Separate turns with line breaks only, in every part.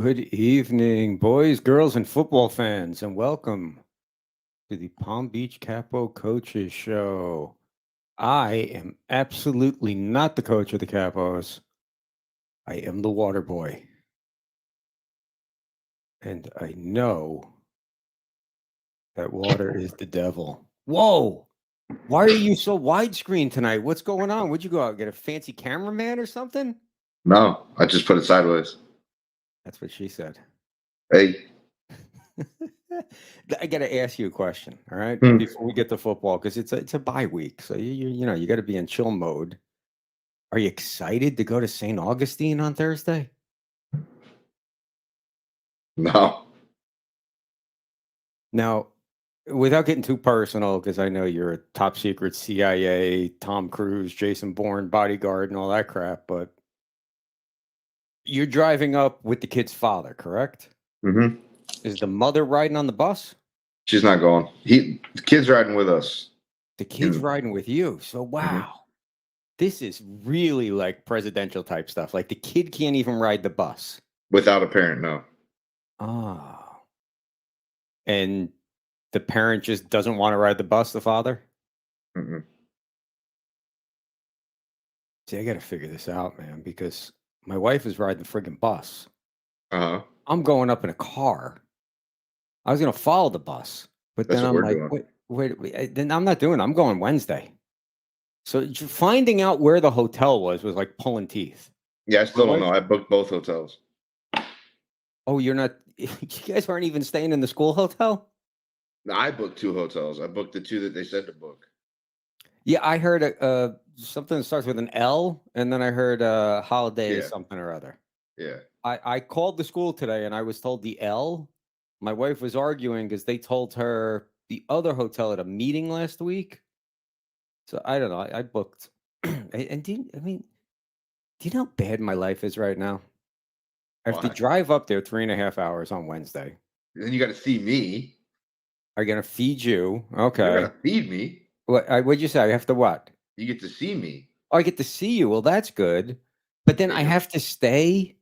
Good evening, boys, girls, and football fans, and welcome to the Palm Beach Capo Coaches Show. I am absolutely not the coach of the Capos. I am the water boy. And I know that water is the devil. Whoa! Why are you so widescreen tonight? What's going on? Would you go out and get a fancy cameraman or something?
No, I just put it sideways.
That's what she said.
Hey.
I got to ask you a question, all right?
Hmm.
Before we get to football, because it's a bye week, so you got to be in chill mode. Are you excited to go to St. Augustine on Thursday?
No.
Now, without getting too personal, because I know you're a top secret CIA, Tom Cruise, Jason Bourne bodyguard, and all that crap, but you're driving up with the kid's father, correct?
Mm-hmm.
Is the mother riding on the bus?
She's not going. The kid's riding with us.
The kid's riding with you. So, wow.
Mm-hmm.
This is really like presidential type stuff. Like the kid can't even ride the bus.
Without a parent, no.
Oh. And the parent just doesn't want to ride the bus, the father?
Mm-hmm.
See, I got to figure this out, man, because my wife is riding the friggin' bus.
Uh-huh.
I'm going up in a car. I was going to follow the bus, but
That's
then
what
I'm
we're
like,
doing.
wait, then I'm not doing it. I'm going Wednesday. So finding out where the hotel was like pulling teeth.
Yeah, I still don't know. I booked both hotels.
Oh, you're not, you guys aren't even staying in the school hotel?
No, I booked two hotels. I booked the two that they said to book.
Yeah, I heard something that starts with an L, and then I heard holiday something or other.
Yeah.
I called the school today, and I was told the L. My wife was arguing because they told her the other hotel at a meeting last week. So I don't know. I booked, and do you know how bad my life is right now? I have to
Why?
drive up there 3.5 hours on Wednesday.
Then you got to see me.
Are you gonna feed you?
You're
Okay.
gonna feed me.
What'd you say? I have to what?
You get to see me.
Oh, I get to see you. Well, that's good. But then I have to stay.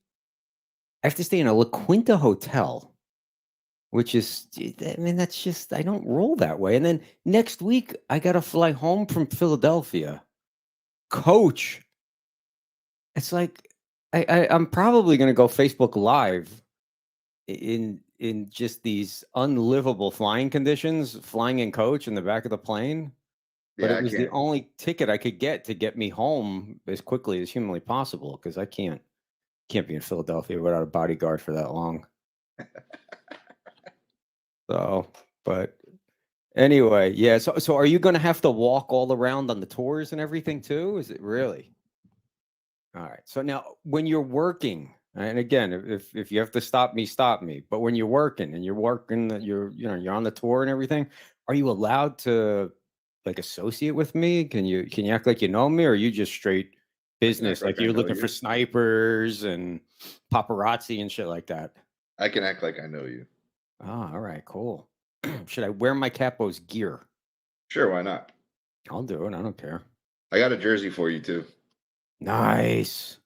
I have to stay in a La Quinta hotel, which is, that's just, I don't roll that way. And then next week, I got to fly home from Philadelphia. Coach, it's like, I'm probably going to go Facebook Live in just these unlivable flying conditions, flying in coach in the back of the plane. But
Yeah,
it
I
was the
can't.
only ticket I could get to get me home as quickly as humanly possible because I can't be in Philadelphia without a bodyguard for that long. So, but anyway, yeah. So are you going to have to walk all around on the tours and everything too? Is it really? All right. So now, when you're working, and again, if you have to stop me, stop me. But when you're working and you're on the tour and everything, are you allowed to like associate with me? Can you act like you know me, or are you just straight
I can act
business?
like
Like
I
you're
know
looking
you.
for snipers and paparazzi and shit like that.
I can act like I know you.
Ah, all right, cool. Should I wear my Capo's gear?
Sure, why not?
I'll do it. I don't care.
I got a jersey for you too.
Nice.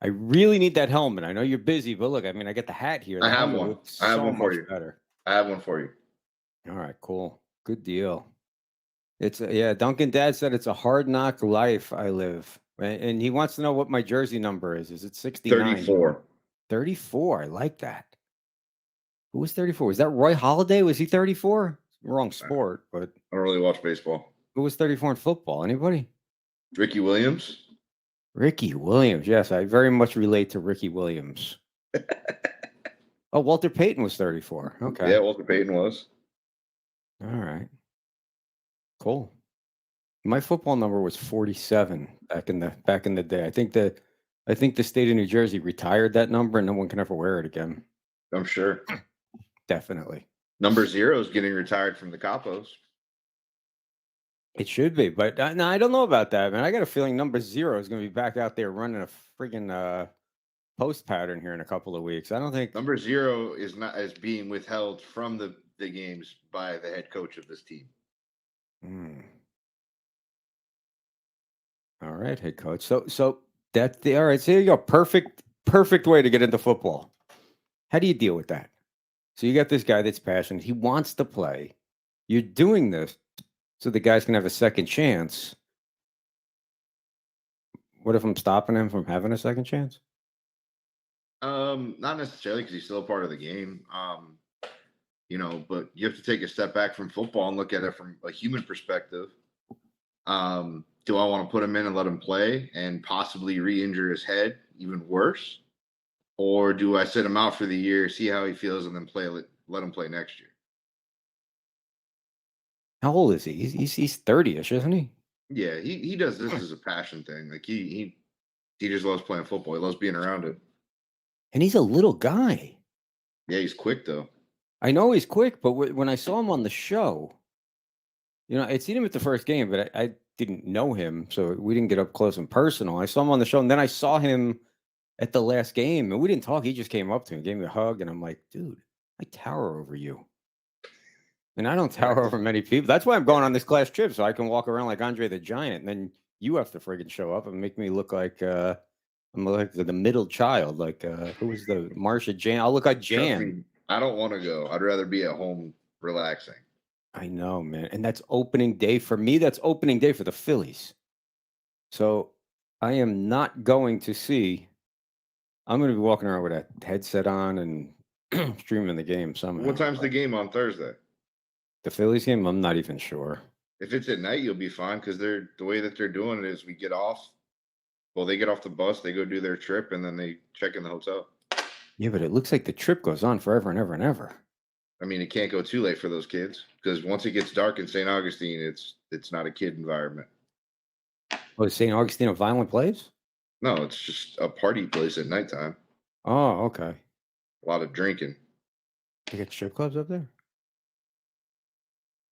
I really need that helmet. I know you're busy, but look, I got the hat here.
I
The
have
helmet
one.
looks
I have
so
one for
much
you.
better.
I have one for you.
All right, cool. Good deal. It's yeah, Duncan Dad said it's a hard knock life I live. And he wants to know what my jersey number is. Is it 69?
34.
34. I like that. Who was 34? Was that Roy Halladay? Was he 34? Wrong sport, but
I don't really watch baseball.
who was 34 in football? Anybody?
Ricky Williams?
Ricky Williams. Yes, I very much relate to Ricky Williams. Oh, Walter Payton was 34. Okay.
Yeah, Walter Payton was.
All right. Cool. My football number was 47 back in the day. I think the state of New Jersey retired that number and no one can ever wear it again.
I'm sure.
Definitely.
Number 0 is getting retired from the Capos.
It should be, but no, I don't know about that, man. I got a feeling number 0 is going to be back out there running a friggin' post pattern here in a couple of weeks. I don't think
Number 0 is being withheld from the games by the head coach of this team.
All right, head coach. So that's the all right. So there you go. Perfect way to get into football. How do you deal with that? So you got this guy that's passionate. He wants to play. You're doing this so the guys can have a second chance. What if I'm stopping him from having a second chance?
Not necessarily because he's still a part of the game. But you have to take a step back from football and look at it from a human perspective. Do I want to put him in and let him play and possibly re-injure his head even worse? Or do I sit him out for the year, see how he feels, and then let him play next year?
How old is he? He's 30-ish, isn't he?
Yeah, he does this as a passion thing. Like he just loves playing football. He loves being around it.
And he's a little guy.
Yeah, he's quick though.
I know he's quick, but when I saw him on the show, I'd seen him at the first game, but I didn't know him, so we didn't get up close and personal. I saw him on the show, and then I saw him at the last game, and we didn't talk. He just came up to me, gave me a hug, and I'm like, dude, I tower over you. And I don't tower over many people. That's why I'm going on this class trip, so I can walk around like Andre the Giant. And then you have to friggin' show up and make me look like I'm like the middle child. Like who was the Marsha Jan? I'll look like
Trust
Jan.
me, I don't want to go. I'd rather be at home relaxing.
I know, man. And that's opening day for me. That's opening day for the Phillies. So I am not going to see. I'm going to be walking around with a headset on and streaming the game somehow.
What time's the game on Thursday?
The Phillies game? I'm not even sure.
If it's at night, you'll be fine because the way that they're doing it is we get off. Well, they get off the bus, they go do their trip, and then they check in the hotel.
Yeah, but it looks like the trip goes on forever and ever and ever.
I mean, it can't go too late for those kids because once it gets dark in St. Augustine, it's not a kid environment.
Oh, is St. Augustine a violent place?
No, it's just a party place at nighttime.
Oh, okay.
A lot of drinking.
They got strip clubs up there?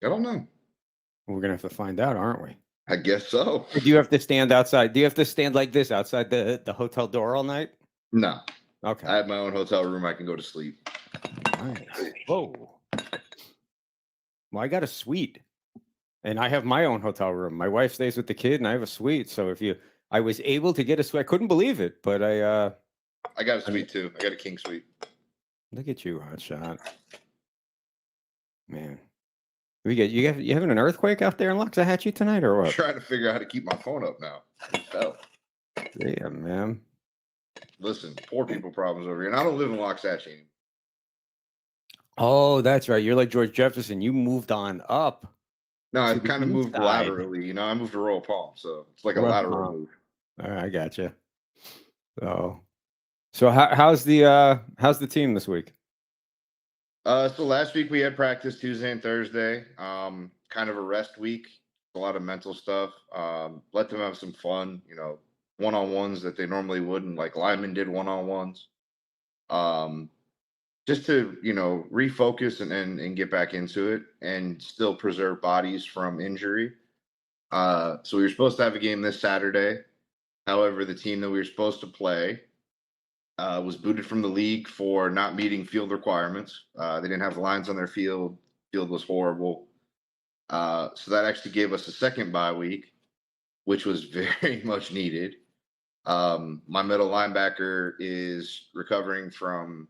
I don't know.
We're gonna have to find out, aren't we?
I guess so.
Or do you have to stand outside? Do you have to stand like this outside the hotel door all night?
No.
Okay.
I have my own hotel room. I can go to sleep.
Nice. Whoa. Well, I got a suite, and I have my own hotel room. My wife stays with the kid, and I have a suite. So I was able to get a suite. I couldn't believe it, but
I got a suite too. I got a king suite.
Look at you, hotshot. Man. You having an earthquake out there in Loxahatchee tonight, or
I'm
what?
trying to figure out how to keep my phone up now. It fell.
Yeah, man.
Listen, poor people problems over here. And I don't live in Loxahatchee anymore.
Oh, that's right. You're like George Jefferson. You moved on up.
No,
to
I've
the
kind of
east
moved
side.
laterally. I moved to Royal Palm, so it's like a lateral move.
All right, I gotcha. So how's the team this week?
So last week we had practice Tuesday and Thursday. Kind of a rest week. A lot of mental stuff. Let them have some fun. One-on-ones that they normally wouldn't. Like Lyman did one-on-ones. Just to refocus and get back into it and still preserve bodies from injury. So we were supposed to have a game this Saturday. However, the team that we were supposed to play was booted from the league for not meeting field requirements. They didn't have lines on their field. Field was horrible. So that actually gave us a second bye week, which was very much needed. My middle linebacker is recovering from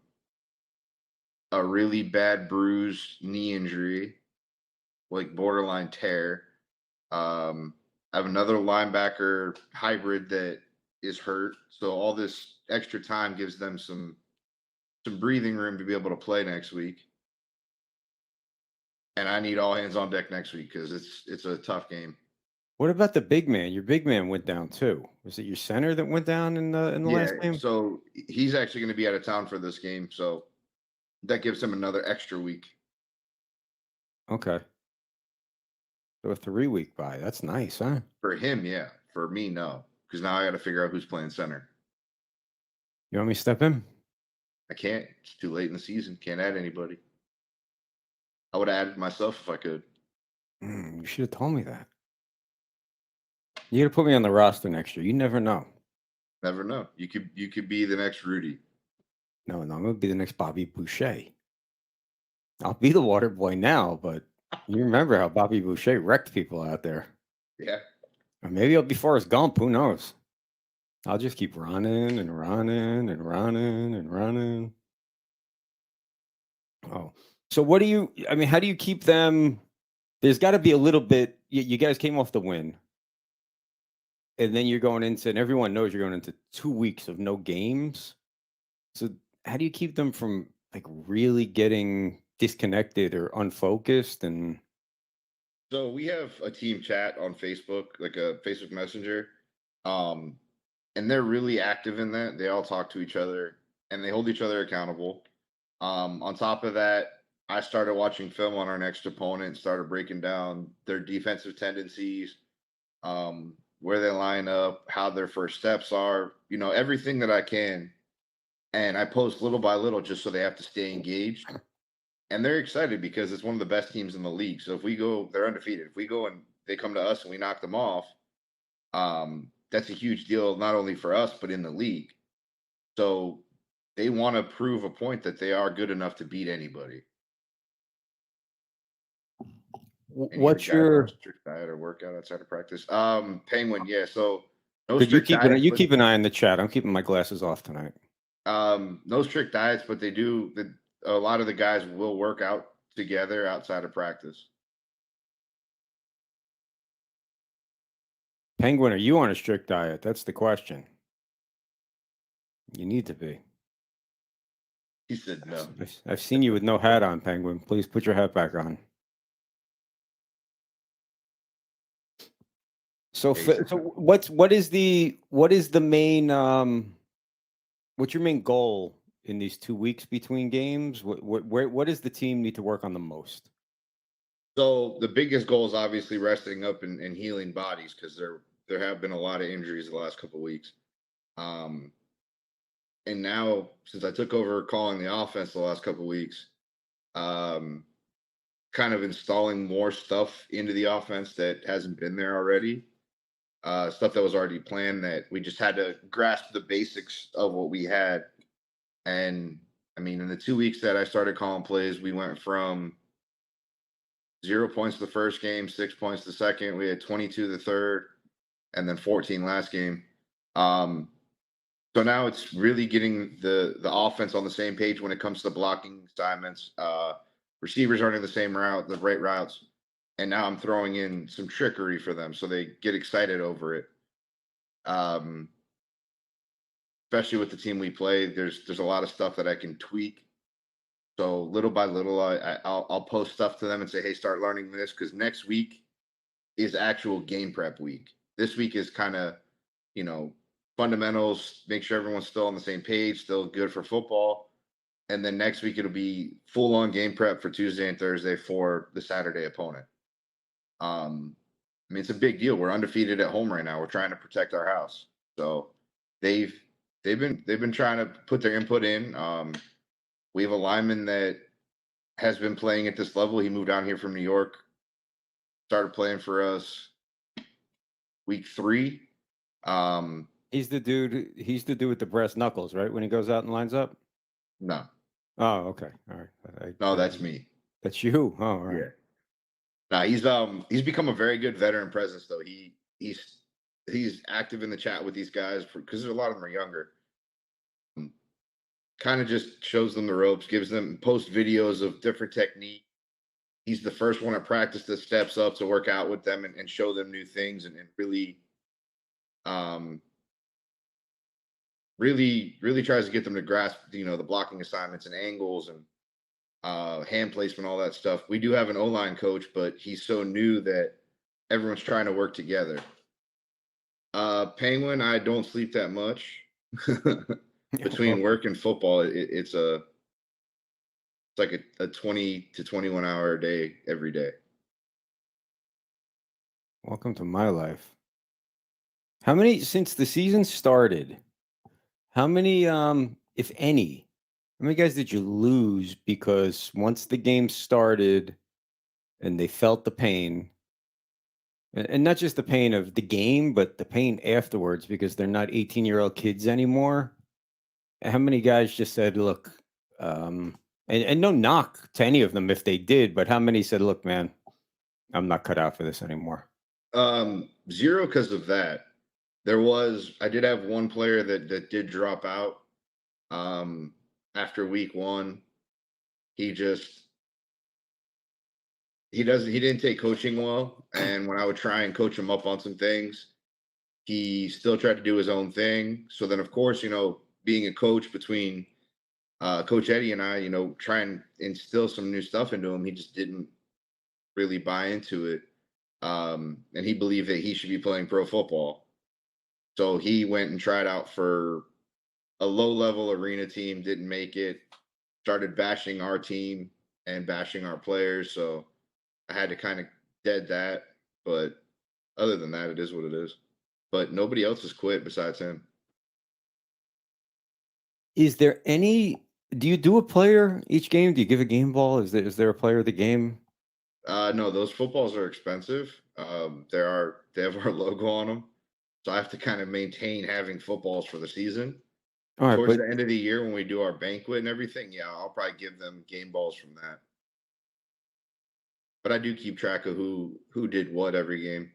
a really bad bruised knee injury, like borderline tear. I have another linebacker hybrid that is hurt. So all this extra time gives them some breathing room to be able to play next week. And I need all hands on deck next week because it's a tough game.
What about the big man? Your big man went down too. Was it your center that went down in the last game?
So he's actually going to be out of town for this game. So that gives him another extra week.
Okay. So a 3-week bye. That's nice, huh?
For him, yeah. For me, no. Because now I got to figure out who's playing center.
You want me to step in?
I can't. It's too late in the season. Can't add anybody. I would have added myself if I could.
You should have told me that. You got to put me on the roster next year. You never know.
Never know. You could be the next Rudy.
No, I'm going to be the next Bobby Boucher. I'll be the water boy now, but you remember how Bobby Boucher wrecked people out there.
Yeah.
Or maybe I'll be Forrest Gump. Who knows? I'll just keep running and running and running and running. Oh, so what do you? I mean, how do you keep them? There's got to be a little bit. You guys came off the win, and then you're going into, and everyone knows you're going into 2 weeks of no games. So how do you keep them from like really getting disconnected or unfocused? And
So we have a team chat on Facebook, like a Facebook Messenger, um, and they're really active in that. They all talk to each other and they hold each other accountable. On top of that, I started watching film on our next opponent, started breaking down their defensive tendencies, where they line up, how their first steps are, everything that I can. And I post little by little just so they have to stay engaged. And they're excited because it's one of the best teams in the league. So if we go, they're undefeated. If we go and they come to us and we knock them off, that's a huge deal, not only for us, but in the league. So they want to prove a point that they are good enough to beat anybody. Any other
what's
guys on a
your?
strict diet or workout outside of practice? Penguin, yeah. So no
Good,
strict diets,
you
but
keep an eye on the chat. I'm keeping my glasses off tonight.
no strict diets, but they do. A lot of the guys will work out together outside of practice.
Penguin, are you on a strict diet? That's the question. You need to be.
He said no.
I've seen you with no hat on, Penguin. Please put your hat back on. So, so what is the main what's your main goal in these 2 weeks between games? What does the team need to work on the most?
So the biggest goal is obviously resting up and healing bodies because there have been a lot of injuries the last couple of weeks. Um, and now since I took over calling the offense the last couple of weeks, um, kind of installing more stuff into the offense that hasn't been there already. Stuff that was already planned that we just had to grasp the basics of what we had. And I mean, in the 2 weeks that I started calling plays, we went from 0 points the first game, 6 points the second. We had 22 the third, and then 14 last game. So now it's really getting the offense on the same page when it comes to blocking assignments. Receivers aren't in the same route, the right routes, and now I'm throwing in some trickery for them so they get excited over it. Um, Especially with the team we play, there's a lot of stuff that I can tweak. So little by little, I'll post stuff to them and say, hey, start learning this because next week is actual game prep week. This week is kind of, you know, fundamentals, make sure everyone's still on the same page, still good for football. And then next week it'll be full on game prep for Tuesday and Thursday for the Saturday opponent. I mean, it's a big deal. We're undefeated at home right now. We're trying to protect our house. So they've they've been trying to put their input in. We have a lineman that has been playing at this level. He moved down here from New York, started playing for us week 3.
He's the dude. He's the dude with the brass knuckles, right? When he goes out and lines up.
No,
Oh, okay, all right.
no, that's me.
That's you. Oh, all right.
Yeah. Now he's become a very good veteran presence though. He's active in the chat with these guys because a lot of them are younger. Kind of just shows them the ropes, gives them post videos of different technique. He's the first one at practice that steps up to work out with them and show them new things and really um really tries to get them to grasp the blocking assignments and angles and hand placement, all that stuff. We do have an O-line coach, but he's so new that everyone's trying to work together. Penguin, I don't sleep that much. Between work and football, it's like a 20 to 21 hour a day every day.
Welcome to my life. How many since the season started? How many, if any, how many guys did you lose because once the game started and they felt the pain, and not just the pain of the game, but the pain afterwards because they're not 18-year-old kids anymore? How many guys just said, "Look," and no knock to any of them if they did, but how many said, "Look, man, I'm not cut out for this anymore"?
Zero because of that. I did have one player that did drop out after week 1. He just he didn't take coaching well, and when I would try and coach him up on some things, he still tried to do his own thing. So then, of course, being a coach between Coach Eddie and I, try and instill some new stuff into him, he just didn't really buy into it. And he believed that he should be playing pro football. So he went and tried out for a low level arena team, didn't make it, started bashing our team and bashing our players. So I had to kind of dead that. But other than that, it is what it is. But nobody else has quit besides him.
Is there any do you do a player each game? Do you give a game ball? Is there a player of the game?
No, those footballs are expensive. They have our logo on them, so I have to kind of maintain having footballs for the season.
Alright,
Towards
but
the end of the year when we do our banquet and everything, yeah, I'll probably give them game balls from that. But I do keep track of who did what every game.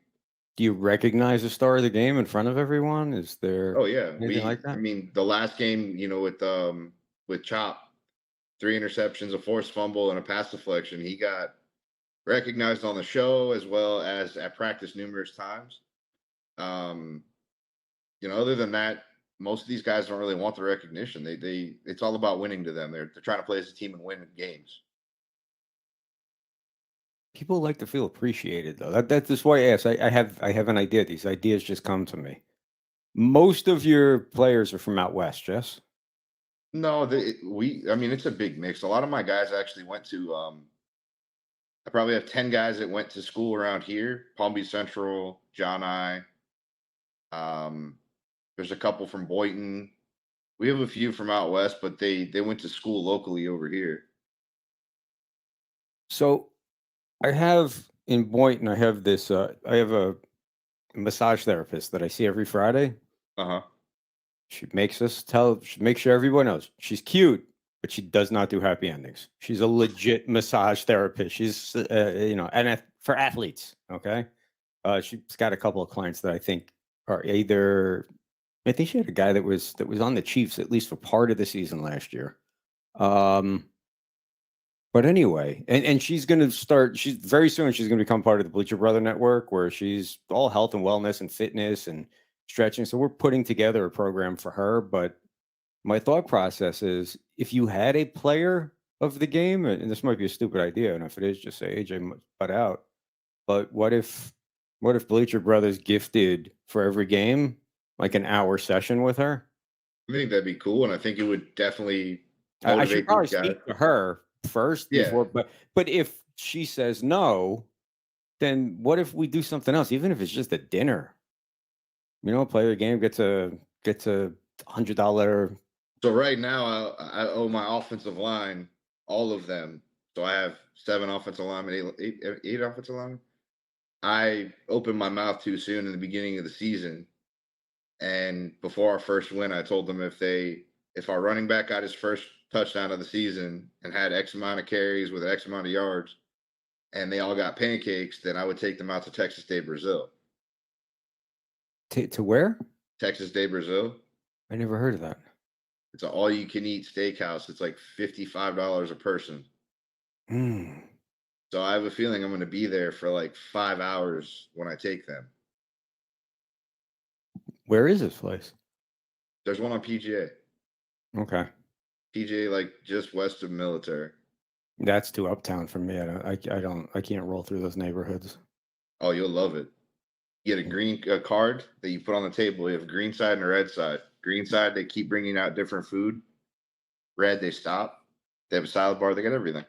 do you recognize the star of the game in front of everyone? Is there
Oh yeah,
anything like
I
that?
mean, the last game, with Chop, 3 interceptions, a forced fumble, and a pass deflection, he got recognized on the show as well as at practice numerous times. Um, other than that, most of these guys don't really want the recognition. They it's all about winning to them. They're trying to play as a team and win games.
People like to feel appreciated, though. That's why I asked. I have an idea. These ideas just come to me. Most of your players are from out west, yes?
No, I mean, it's a big mix. A lot of my guys actually went to. I probably have 10 guys that went to school around here, Palm Beach Central, John I. Um, there's a couple from Boynton. We have a few from out west, but they went to school locally over here.
So I have in Boynton, I have this. I have a massage therapist that I see every Friday.
Uh huh.
She makes sure everyone knows she's cute, but she does not do happy endings. She's a legit massage therapist. She's, for athletes. Okay. She's got a couple of clients that I think are either, I think she had a guy that was on the Chiefs at least for part of the season last year. Um, but anyway, and she's going to start. She's very soon. She's going to become part of the Bleacher Brother Network, where she's all health and wellness and fitness and stretching. So we're putting together a program for her. But my thought process is, if you had a player of the game, and this might be a stupid idea, and if it is, just say AJ butt out. But what if Bleacher Brothers gifted for every game like an hour session with her?
I think that'd be cool, and I think it would definitely
I should
motivate
probably
these guys.
speak to her first
Yeah.
before, but if she says no, then what if we do something else, even if it's just a dinner? Play the game, gets a $100.
So right now, I owe my offensive line, all of them. So I have 7 offensive linemen, eight offensive linemen. I opened my mouth too soon in the beginning of the season, and before our first win, I told them if our running back got his first touchdown of the season and had X amount of carries with X amount of yards, and they all got pancakes, then I would take them out to Texas Day Brazil.
To where?
Texas Day Brazil.
I never heard of that.
It's an all-you-can-eat steakhouse. It's like $55 a person.
Mm.
So I have a feeling I'm going to be there for like 5 hours when I take them.
Where is this place?
There's one on PGA.
Okay.
PGA, like just west of Military.
That's too uptown for me. I can't roll through those neighborhoods.
Oh, you'll love it. You get a green card that you put on the table. You have a green side and a red side. Green side, they keep bringing out different food. Red, they stop. They have a salad bar. They got everything.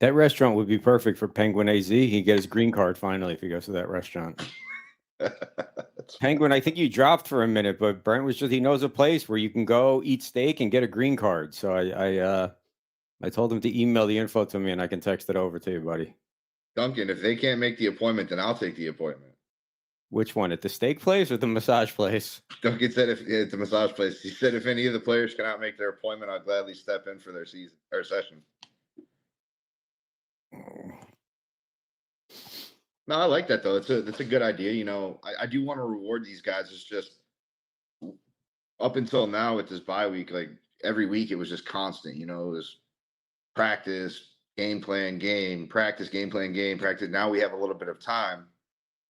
That restaurant would be perfect for Penguin AZ. He'd get his green card finally if he goes to that restaurant. Penguin, I think you dropped for a minute, but Brent was he knows a place where you can go eat steak and get a green card. So I told him to email the info to me and I can text it over to you, buddy.
Duncan, if they can't make the appointment, then I'll take the appointment.
Which one? At the steak place or the massage place?
Duncan said if it's a massage place, he said if any of the players cannot make their appointment, I'll gladly step in for their season or session. No, I like that though. It's a good idea. I do want to reward these guys. It's just up until now with this bye week, like every week it was just constant. It was practice, game plan, game, practice, game plan, game, practice. Now we have a little bit of time.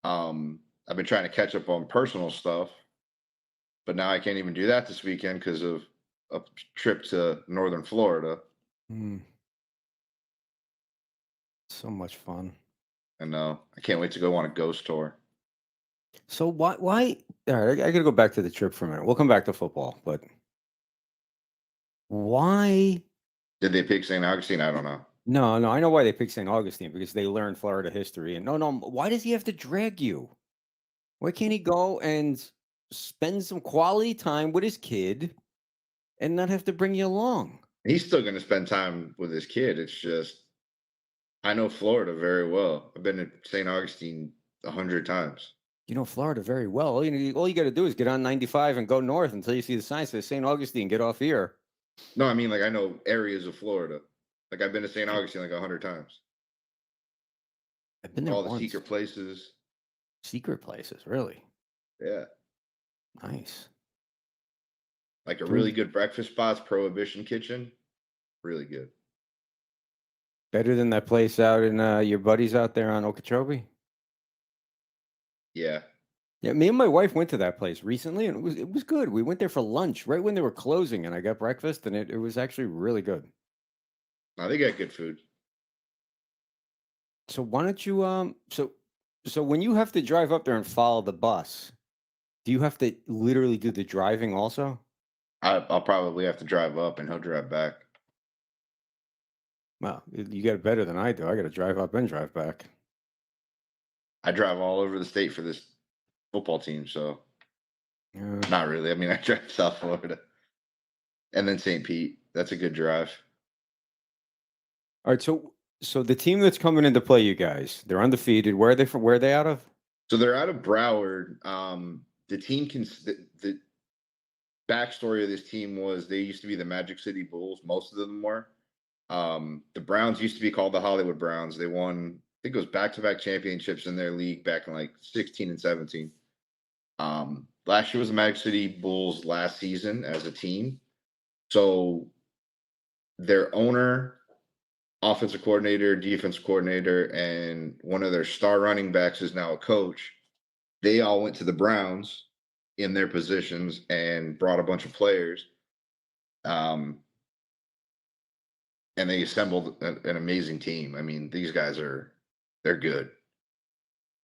I've been trying to catch up on personal stuff, but now I can't even do that this weekend because of a trip to northern Florida.
Mm, so much fun.
And I can't wait to go on a ghost tour.
So why all right, I gotta go back to the trip for a minute. We'll come back to football, but why
Did they pick St. Augustine? I don't know.
no, no, I know why they picked St. Augustine because they learned Florida history. And no, no, why does he have to drag you? Why can't he go and spend some quality time with his kid and not have to bring you along?
He's still going to spend time with his kid. It's just I know Florida very well. I've been to St. Augustine 100 times.
You know Florida very well. All you got to do is get on 95 and go north until you see the sign that says St. Augustine. Get off here.
No, I mean like I know areas of Florida. Like I've been to St. Augustine like 100 times.
I've been there
All the
once.
secret places.
Secret places, really
Yeah.
nice.
Like a really
Prove
good breakfast spot's Prohibition Kitchen. Really good.
better than that place out in your buddies out there on Okeechobee.
Yeah.
Yeah, me and my wife went to that place recently, and it was good. We went there for lunch right when they were closing, and I got breakfast, and it was actually really good.
No, they got good food.
So why don't you so when you have to drive up there and follow the bus, do you have to literally do the driving also?
I'll probably have to drive up and he'll drive back.
Well, you got it better than I do. I got to drive up and drive back.
I drive all over the state for this football team, so
Yeah.
not really. I mean, I drive to South Florida and then St. Pete. That's a good drive.
All right, so the team that's coming in to play you guys, they're undefeated. Where are they from? Where are they out of?
So they're out of Broward. The team can the backstory of this team was they used to be the Magic City Bulls. Most of them were. The Browns used to be called the Hollywood Browns. They won, I think it was back-to-back championships in their league back in like 16 and 17. Last year was the Magic City Bulls last season as a team. So their owner, offensive coordinator, defense coordinator, and one of their star running backs is now a coach. They all went to the Browns in their positions and brought a bunch of players. Um, and they assembled an amazing team. I mean, these guys they're good.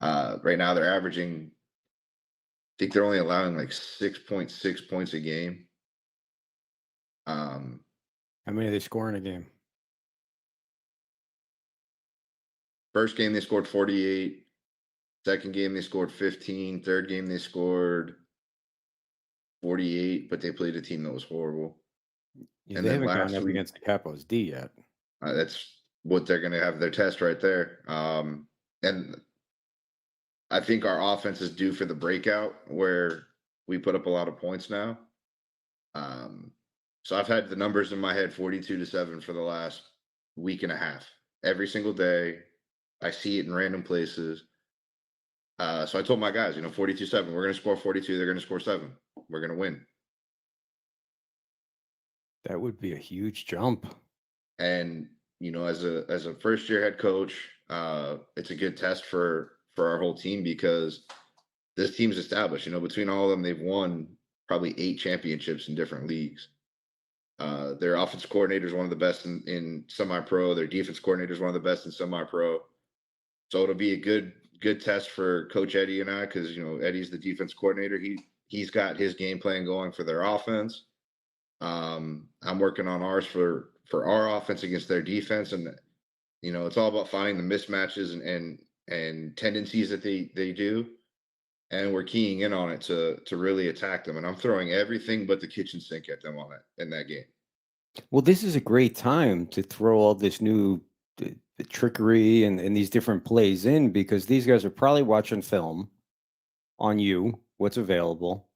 Right now they're averaging, I think they're only allowing like 6.6 points a game. Um,
How many are they score in a game?
First game they scored 48. Second game they scored 15. Third game they scored 48, but they played a team that was horrible.
Yeah,
And
they
then
haven't gone
last
up
week,
against the Capos D yet.
that's what they're going to have their test right there. And I think our offense is due for the breakout where we put up a lot of points now. Um, so I've had the numbers in my head 42-7 for the last week and a half. Every single day, I see it in random places. So I told my guys, 42-7, we're going to score 42, they're going to score 7. We're going to win.
That would be a huge jump.
And, as a first year head coach, it's a good test for our whole team because this team's established. Between all of them, they've won probably 8 championships in different leagues. Their offensive coordinator is one of the best in semi-pro. Their defense coordinator is one of the best in semi-pro. So it'll be a good test for Coach Eddie and I because Eddie's the defense coordinator. He's got his game plan going for their offense. I'm working on ours for our offense against their defense, and it's all about finding the mismatches and tendencies that they do, and we're keying in on it to really attack them. And I'm throwing everything but the kitchen sink at them on it in that game.
Well, this is a great time to throw all this new the trickery and these different plays in because these guys are probably watching film on you, what's available,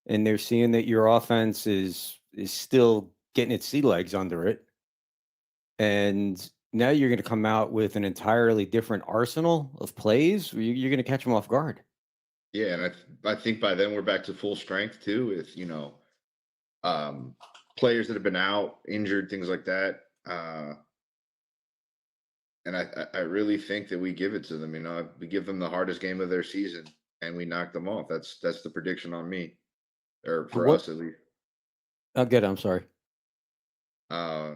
and they're seeing that your offense is still getting its sea legs under it. And now you're going to come out with an entirely different arsenal of plays. You're going to catch them off guard.
Yeah, and I think by then we're back to full strength too, with um, players that have been out, injured, things like that. and I really think that we give it to them. We give them the hardest game of their season, and we knock them off. That's the prediction on me, or for
What?
us at least.
I get it. I'm sorry.
Uh,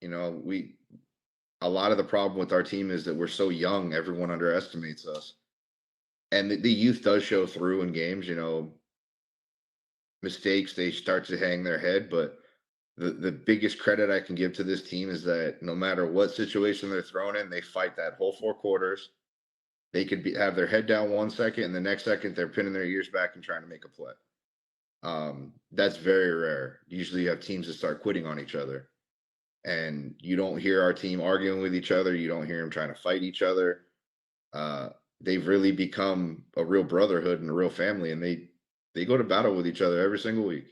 we a lot of the problem with our team is that we're so young. Everyone underestimates us, and the youth does show through in games. Mistakes, they start to hang their head, but the biggest credit I can give to this team is that no matter what situation they're thrown in, they fight that whole 4 quarters. They could have their head down 1 second, and the next second they're pinning their ears back and trying to make a play. That's very rare. Usually, you have teams that start quitting on each other, and you don't hear our team arguing with each other. You don't hear them trying to fight each other. Uh, they've really become a real brotherhood and a real family, and they go to battle with each other every single week.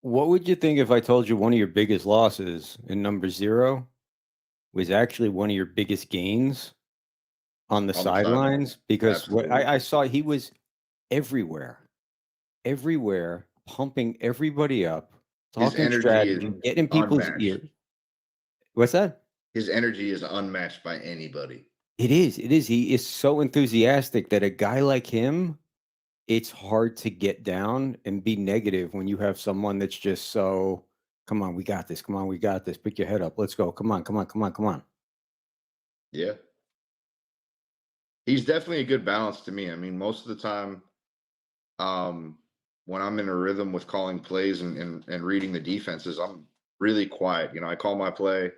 What would you think if I told you one of your biggest losses in number 0 was actually one of your biggest gains on the
On the sideline,
sidelines? Because what
absolutely.
I saw, he was everywhere, everywhere, pumping everybody up,
His
talking
energy is
strategy, getting people's
unmatched.
ears. What's that?
His energy is unmatched by anybody.
It is. It is. He is so enthusiastic that a guy like him, it's hard to get down and be negative when you have someone that's just so, come on, we got this. Come on, we got this. Pick your head up. Let's go. Come on, come on, come on, come on.
Yeah. He's definitely a good balance to me. I mean, most of the time, um, when I'm in a rhythm with calling plays and reading the defenses, I'm really quiet. I call my play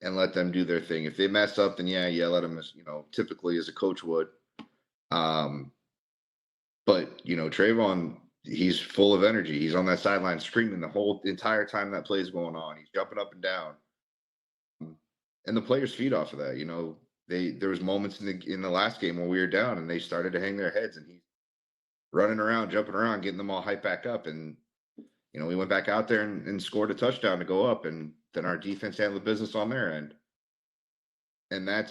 and let them do their thing. If they mess up, then yeah, let them, typically as a coach would. Um, but Trayvon, he's full of energy. He's on that sideline screaming the whole entire time that play is going on. He's jumping up and down. And the players feed off of that. There was moments in the last game where we were down and they started to hang their heads, and he's running around, jumping around, getting them all hyped back up. And we went back out there and scored a touchdown to go up, and then our defense handled business on their end. And that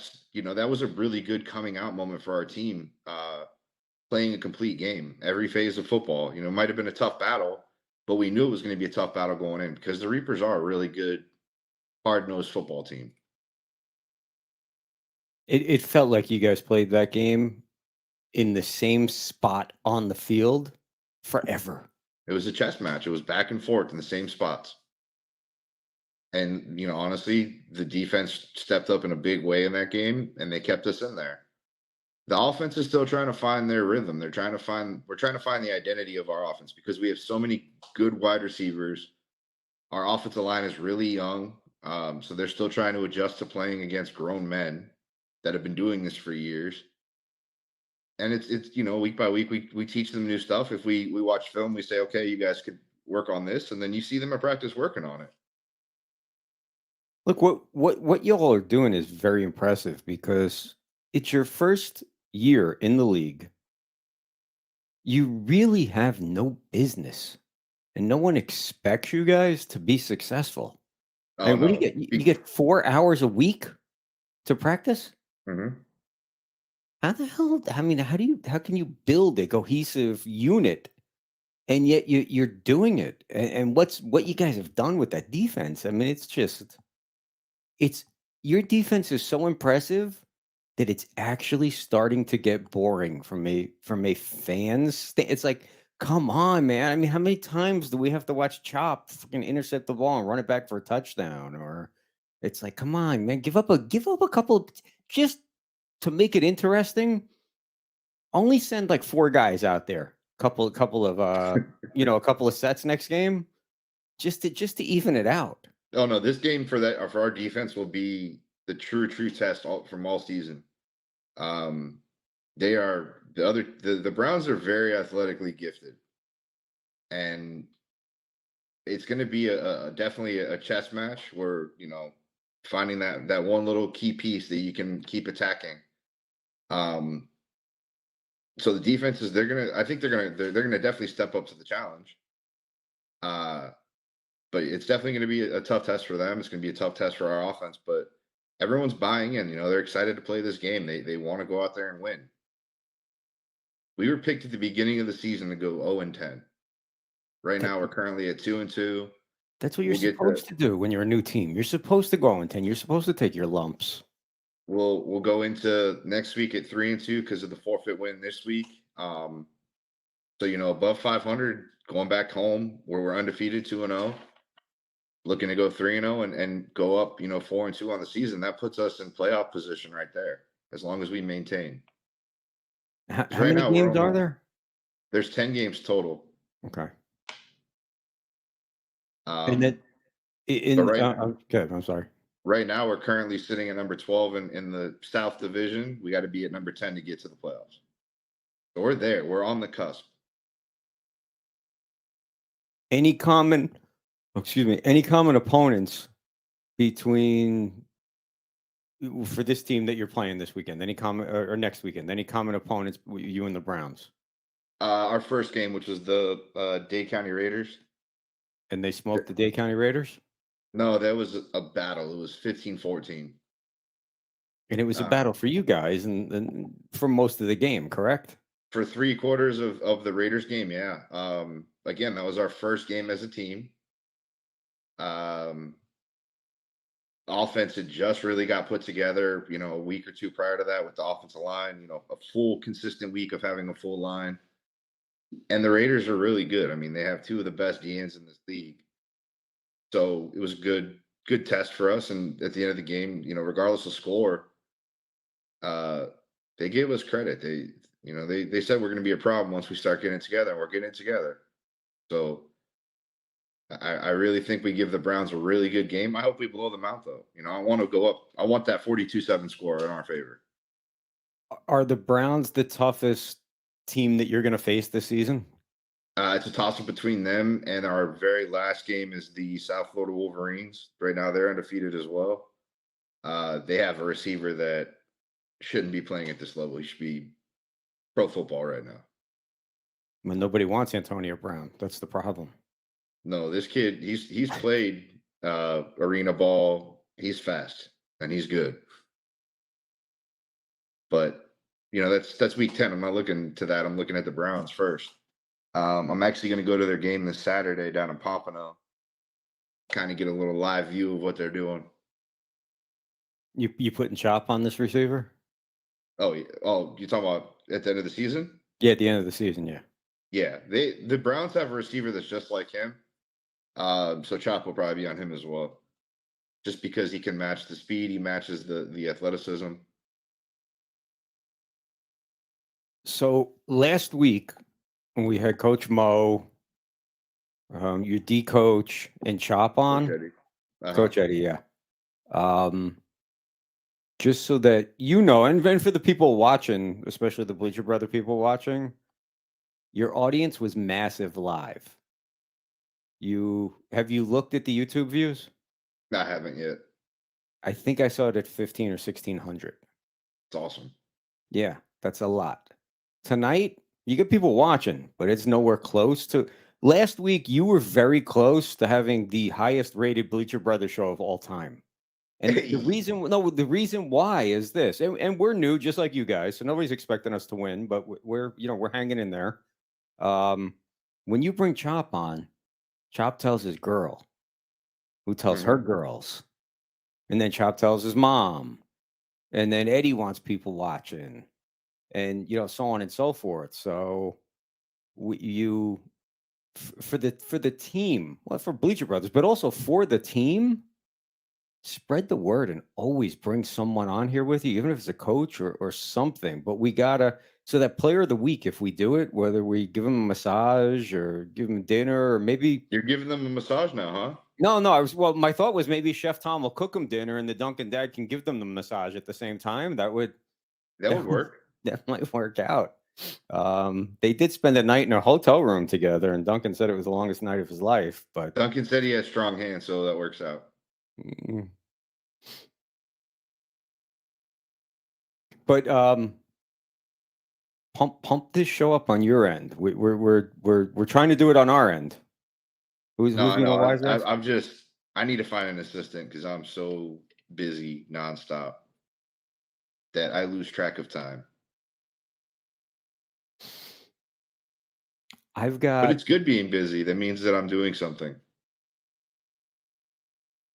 was a really good coming out moment for our team, playing a complete game, every phase of football. It might have been a tough battle, but we knew it was going to be a tough battle going in because the Reapers are a really good, hard-nosed football team.
It felt like you guys played that game in the same spot on the field forever.
It was a chess match. It was back and forth in the same spots. And, honestly, the defense stepped up in a big way in that game, and they kept us in there. The offense is still trying to find their rhythm. We're trying to find the identity of our offense because we have so many good wide receivers. Our offensive line is really young. So they're still trying to adjust to playing against grown men that have been doing this for years. And it's week by week we teach them new stuff. If we watch film, we say, okay, you guys could work on this, and then you see them at practice working on it.
Look, what y'all are doing is very impressive because it's your first year in the league. You really have no business, and no one expects you guys to be successful.
Oh
And what do you
no.
get? You get 4 hours a week to practice?
Mhm.
How the hell? I mean, how can you build a cohesive unit and yet you're doing it? And what you guys have done with that defense? I mean, it's your defense is so impressive that it's actually starting to get boring from a it's like, come on, man. I mean, how many times do we have to watch Chop freaking intercept the ball and run it back for a touchdown? Or it's like, come on, man, give up a couple just to make it interesting. Only send like 4 guys out there. Couple of a couple of sets next game just to even it out.
Oh no, this game for our defense will be the true test from all season. Um, they are the Browns are very athletically gifted, and it's going to be definitely a chess match where finding that one little key piece that you can keep attacking. Um, so the defenses I think they're gonna definitely step up to the challenge. Uh, but it's definitely going to be a tough test for them. It's going to be a tough test for our offense, but everyone's buying in. They're excited to play this game. They want to go out there and win. We were picked at the beginning of the season to go 0-10. Right
That
now, we're currently at 2-2.
That's what you're
We'll get to
supposed to do when you're a new team. You're supposed to go 0-10. You're supposed to take your lumps.
we'll go into next week at 3-2 because of the forfeit win this week. So above 500, going back home where we're undefeated 2-0, looking to go 3-0 and go up 4-2 on the season. That puts us in playoff position right there, as long as we maintain. Because
How
right
many
now we're
games are
only
there?
there's 10 games total.
Okay. And
Um,
then
but
in okay, I'm sorry.
right now we're currently sitting at number 12 in the South Division. We got to be at number 10 to get to the playoffs. So we're there. We're on the cusp.
Any common, any common opponents between for this team that you're playing this weekend? Any common or next weekend? Any common opponents you and the Browns?
Our first game, which was the Dade County Raiders.
And they smoked the Dade County Raiders?
No, that was a battle. It was 15-14.
And it was a battle for you guys and for most of the game, correct?
For 3/4 of the Raiders game, yeah. Again, that was our first game as a team. Um, Offense had just really got put together, a week or two prior to that with the offensive line, a full consistent week of having a full line. And the Raiders are really good. I mean, they have two of the best DNs in this league. So it was a good test for us. And at the end of the game, regardless of score, they gave us credit. They said we're going to be a problem once we start getting it together, and we're getting it together. So I really think we give the Browns a really good game. I hope we blow them out, though. I want to go up. I want that 42-7 score in our favor.
Are the Browns the toughest team that you're going to face this season?
It's a toss-up between them and our very last game is the South Florida Wolverines. Right now, they're undefeated as well. They have a receiver that shouldn't be playing at this level. He should be pro football right now.
Well, nobody wants Antonio Brown. That's the problem.
No, this kid, he's played arena ball. He's fast and he's good. But that's week 10. I'm not looking to that. I'm looking at the Browns first. I'm actually going to go to their game this Saturday down in Pompano. Kind of get a little live view of what they're doing.
You putting chop on this receiver?
Oh, you talking about at the end of the season?
Yeah, at the end of the season, yeah.
Yeah, the Browns have a receiver that's just like him. So Chop will probably be on him as well, just because he can match the speed, he matches the athleticism.
So last week when we had Coach Mo, your D coach and Chop on,
Coach Eddie.
Coach Eddie, yeah. Just so that and for the people watching, especially the Bleacher Brother people watching, your audience was massive live. Have you looked at the YouTube views?
I haven't yet.
I think I saw it at 15 or 1600.
It's awesome.
Yeah, that's a lot. Tonight, you get people watching, but it's nowhere close to. Last week, you were very close to having the highest rated Bleacher Brother show of all time. And the reason why is this, and we're new, just like you guys, so nobody's expecting us to win, but we're hanging in there. When you bring Chop on, Chop tells his girl, who tells her girls, and then Chop tells his mom, and then Eddie wants people watching, and so on and so forth. So for the team, well, for Bleacher Brothers, but also for the team, spread the word and always bring someone on here with you, even if it's a coach or something. But we gotta, so that player of the week, if we do it, whether we give him a massage or give him dinner, or maybe
You're giving them a massage now, huh?
no, my thought was maybe Chef Tom will cook them dinner and the Duncan dad can give them the massage at the same time. That would
work.
that might work out. They did spend a night in a hotel room together, and Duncan said it was the longest night of his life. But
Duncan said he has strong hands, so that works out.
But pump this show up on your end. We're trying to do it on our end. Who's
No, I
being a
know.
wise ass?
I need to find an assistant because I'm so busy nonstop that I lose track of time.
I've
But
got
it's good being busy. That means that I'm doing something.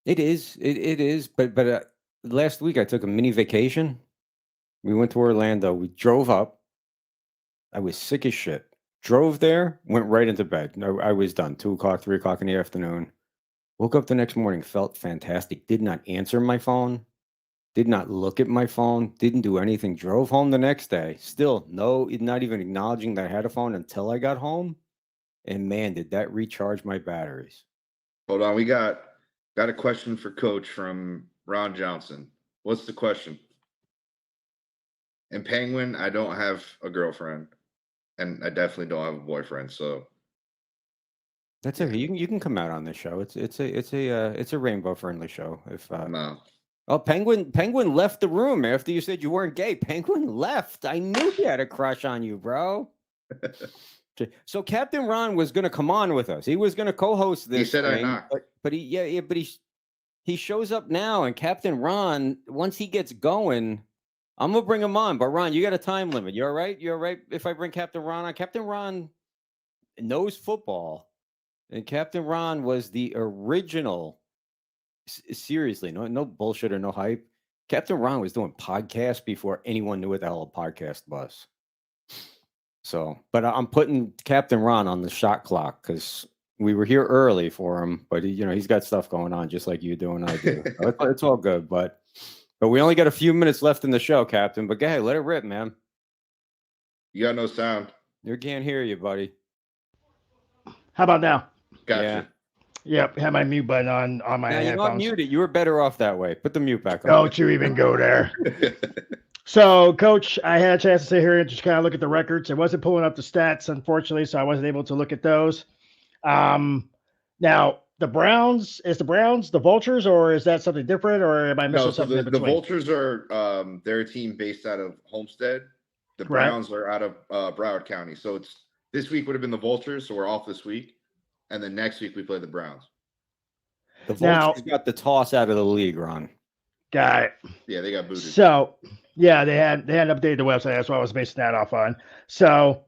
It is. It is. But last week I took a mini vacation. We went to Orlando. We drove up. I was sick as shit. Drove there, went right into bed. No, I was done. 2 o'clock, 3 o'clock in the afternoon. Woke up the next morning, felt fantastic. Did not answer my phone. Did not look at my phone. Didn't do anything. Drove home the next day. Still, no, not even acknowledging that I had a phone until I got home. And man, did that recharge my batteries.
Hold on, we got a question for Coach from Ron Johnson. What's the question? In Penguin, I don't have a girlfriend, and I definitely don't have a boyfriend. So
That's
yeah,
okay. You can come out on this show. It's a rainbow friendly show. If
no.
Oh, Penguin left the room after you said you weren't gay. Penguin left. I knew he had a crush on you, bro. So Captain Ron was going to come on with us. He was going to co-host
He
this
said I
thing,
knocked.
but he shows up now, and Captain Ron, once he gets going, I'm gonna bring him on. But Ron, you got a time limit. You're right. You're right. If I bring Captain Ron on, Captain Ron knows football, and Captain Ron was the original. Seriously, no bullshit or no hype. Captain Ron was doing podcasts before anyone knew what the hell a podcast was. So, but I'm putting Captain Ron on the shot clock because we were here early for him, but he's got stuff going on just like you do and I do. So it's all good, but we only got a few minutes left in the show, Captain. But go ahead, let it rip, man.
You got no sound.
You can't hear you, buddy.
How about now?
Yeah.
Gotcha.
Yep, had my mute button on my
Now you
headphones.
unmute it. You were better off that way. Put the mute back on.
Don't you even go there. So, Coach, I had a chance to sit here and just kind of look at the records. I wasn't pulling up the stats, unfortunately, so I wasn't able to look at those. Now, the Browns, is the Browns the Vultures, or is that something different, or am I missing
No, so
something in
the
between?
Vultures are they're a team based out of Homestead. The
Right.
Browns are out of Broward County. So it's this week would have been the Vultures, so we're off this week, and then next week we play the Browns.
The Vultures got the toss out of the league, Ron.
Got it.
Yeah, they got booted.
So, yeah, they had updated the website. That's what I was basing that off on. So,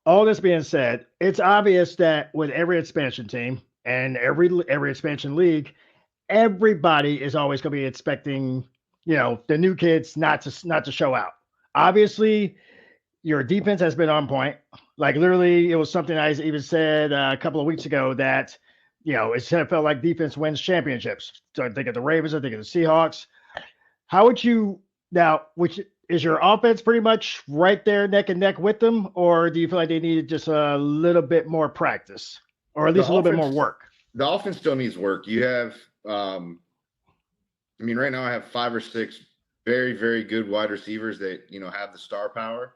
all this being said, it's obvious that with every expansion team and every expansion league, everybody is always going to be expecting, the new kids not to show out. Obviously, your defense has been on point. Like literally, it was something I even said a couple of weeks ago that, it's kind of felt like defense wins championships. So I think of the Ravens, I think of the Seahawks. How would you now? Which is your offense pretty much right there, neck and neck with them, or do you feel like they needed just a little bit more practice, or at least a little bit more work?
The offense still needs work. You have, right now I have 5 or 6 very, very good wide receivers that have the star power,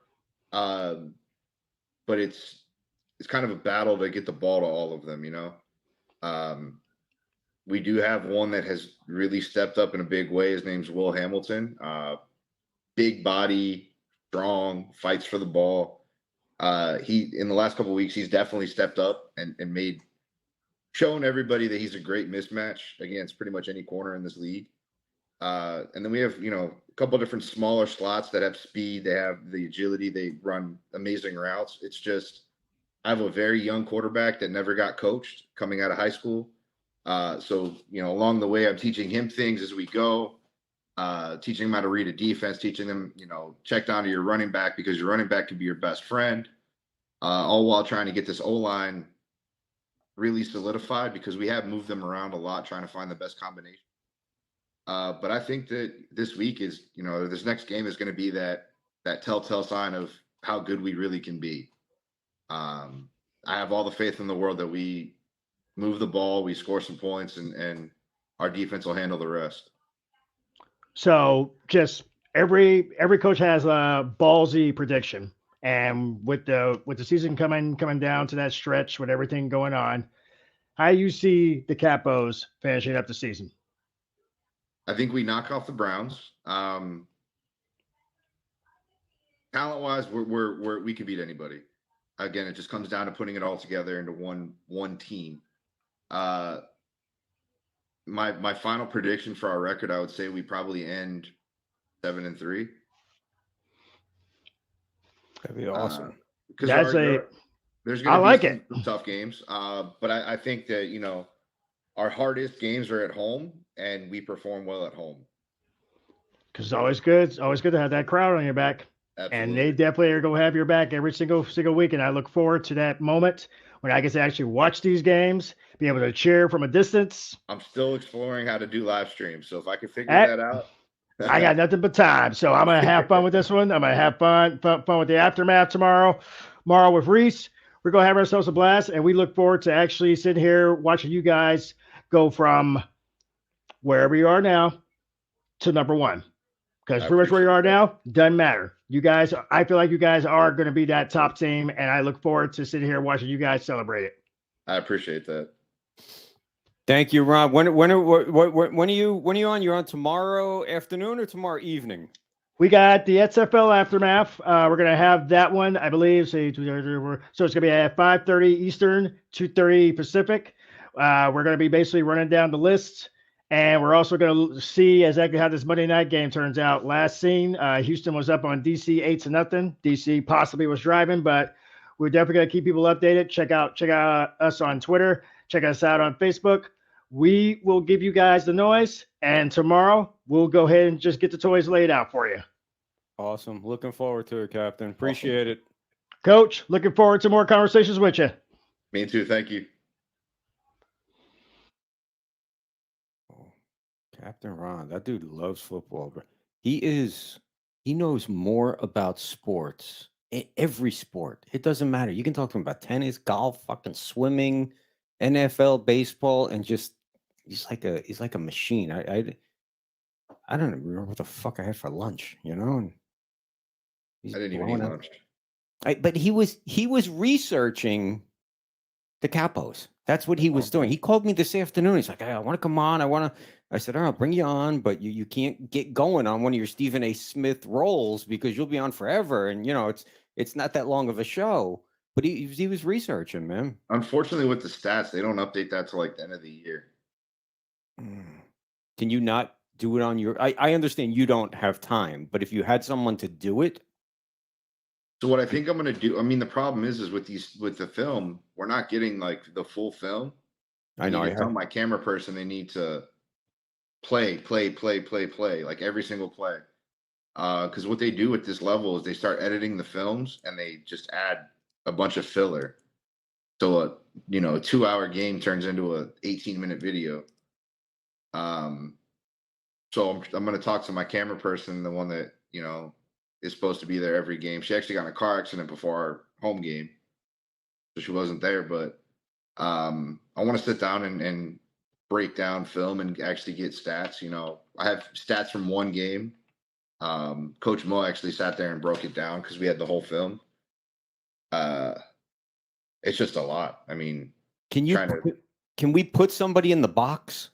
but it's kind of a battle to get the ball to all of them. We do have one that has really stepped up in a big way. His name's Will Hamilton. Big body, strong, fights for the ball. He in the last couple of weeks, he's definitely stepped up and shown everybody that he's a great mismatch against pretty much any corner in this league. And then we have, a couple of different smaller slots that have speed. They have the agility. They run amazing routes. It's just, I have a very young quarterback that never got coached coming out of high school. So, along the way, I'm teaching him things as we go, teaching him how to read a defense, teaching him, check down to your running back because your running back could be your best friend, all while trying to get this O-line really solidified because we have moved them around a lot, trying to find the best combination. But I think that this week is, this next game is going to be that telltale sign of how good we really can be. I have all the faith in the world that we move the ball, we score some points, and our defense will handle the rest.
So just every coach has a ballsy prediction, and with the season coming down to that stretch with everything going on, how you see the Capos finishing up the season?
I think we knock off the Browns. Talent-wise, we can beat anybody. Again, it just comes down to putting it all together into one team. My final prediction for our record, I would say we probably end 7-3.
That'd be awesome.
Because there's going to be some tough games. But I think that our hardest games are at home, and we perform well at home.
Because it's always good. It's always good to have that crowd on your back.
Absolutely.
And they definitely are going to have your back every single week. And I look forward to that moment when I get to actually watch these games, be able to cheer from a distance.
I'm still exploring how to do live streams, so if I can figure
At,
that out,
I got nothing but time, so I'm gonna have fun with this one. I'm gonna have fun with the aftermath tomorrow. Tomorrow with Reese, we're gonna have ourselves a blast, and we look forward to actually sitting here watching you guys go from wherever you are now to number one. Because
I
pretty much where you are
appreciate that.
now doesn't matter. You guys, I feel like you guys are going to be that top team, and I look forward to sitting here watching you guys celebrate it.
I appreciate that.
Thank you, Ron. When are you on? You're on tomorrow afternoon or tomorrow evening?
We got the XFL aftermath. We're gonna have that one, I believe. So it's gonna be at 5:30 Eastern, 2:30 Pacific. We're gonna be basically running down the list, and we're also gonna see exactly how this Monday night game turns out. Last seen, Houston was up on DC 8-0. DC possibly was driving, but we're definitely gonna keep people updated. Check out us on Twitter. Check us out on Facebook. We will give you guys the noise, and tomorrow we'll go ahead and just get the toys laid out for you.
Awesome. Looking forward to it, Captain. Appreciate it.
Coach, looking forward to more conversations with you.
Me too. Thank you.
Oh, Captain Ron, that dude loves football, bro. He knows more about sports, every sport. It doesn't matter. You can talk to him about tennis, golf, fucking swimming, NFL, baseball, and just he's like a machine. I don't even remember what the fuck I had for lunch, you know? And he's
I didn't even
blowing
eat
out.
lunch.
But he was researching the Capos. That's what he was doing. He called me this afternoon. He's like, "Hey, I want to come on. I said, "All right, I'll bring you on, but you can't get going on one of your Stephen A. Smith roles because you'll be on forever." And you know, it's not that long of a show. But he was researching, man.
Unfortunately, with the stats, they don't update that till like the end of the year.
Can you not do it on your? I understand you don't have time, but if you had someone to do it.
So what I think I'm gonna do, I mean, the problem is with the film, we're not getting like the full film.
I know.
need to tell my camera person they need to play like every single play. Because what they do with this level is they start editing the films and they just add a bunch of filler. So a 2-hour game turns into a 18-minute video. So I'm gonna talk to my camera person, the one that is supposed to be there every game. She actually got in a car accident before our home game, so she wasn't there. But I want to sit down and break down film and actually get stats. I have stats from one game. Coach Mo actually sat there and broke it down because we had the whole film. It's just a lot. I mean,
can we put somebody in the box?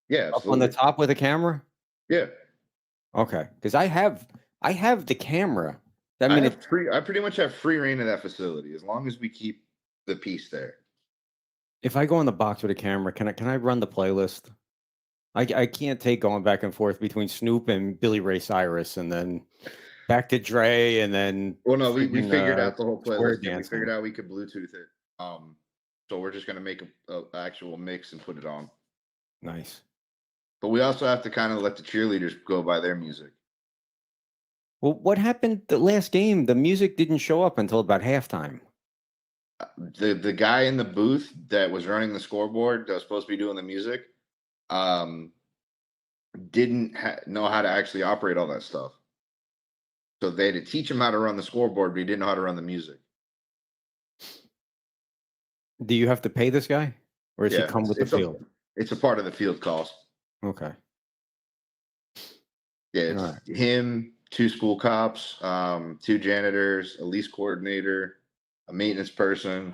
Yeah,
up on the top with a camera.
Yeah.
Okay, because I have the camera. I mean,
I pretty much have free reign of that facility as long as we keep the piece there.
If I go in the box with a camera, can I run the playlist? I can't take going back and forth between Snoop and Billy Ray Cyrus and then back to Dre and then.
Well, no, we figured out the whole playlist. We
dancing.
figured out we could Bluetooth it. So we're just gonna make a actual mix and put it on.
Nice.
But we also have to kind of let the cheerleaders go by their music.
Well, what happened the last game? The music didn't show up until about halftime.
The guy in the booth that was running the scoreboard that was supposed to be doing the music didn't know how to actually operate all that stuff. So they had to teach him how to run the scoreboard, but he didn't know how to run the music.
Do you have to pay this guy? Or does he come with the field?
It's a part of the field cost.
Okay.
Yeah, it's him, 2 school cops, 2 janitors, a lease coordinator, a maintenance person.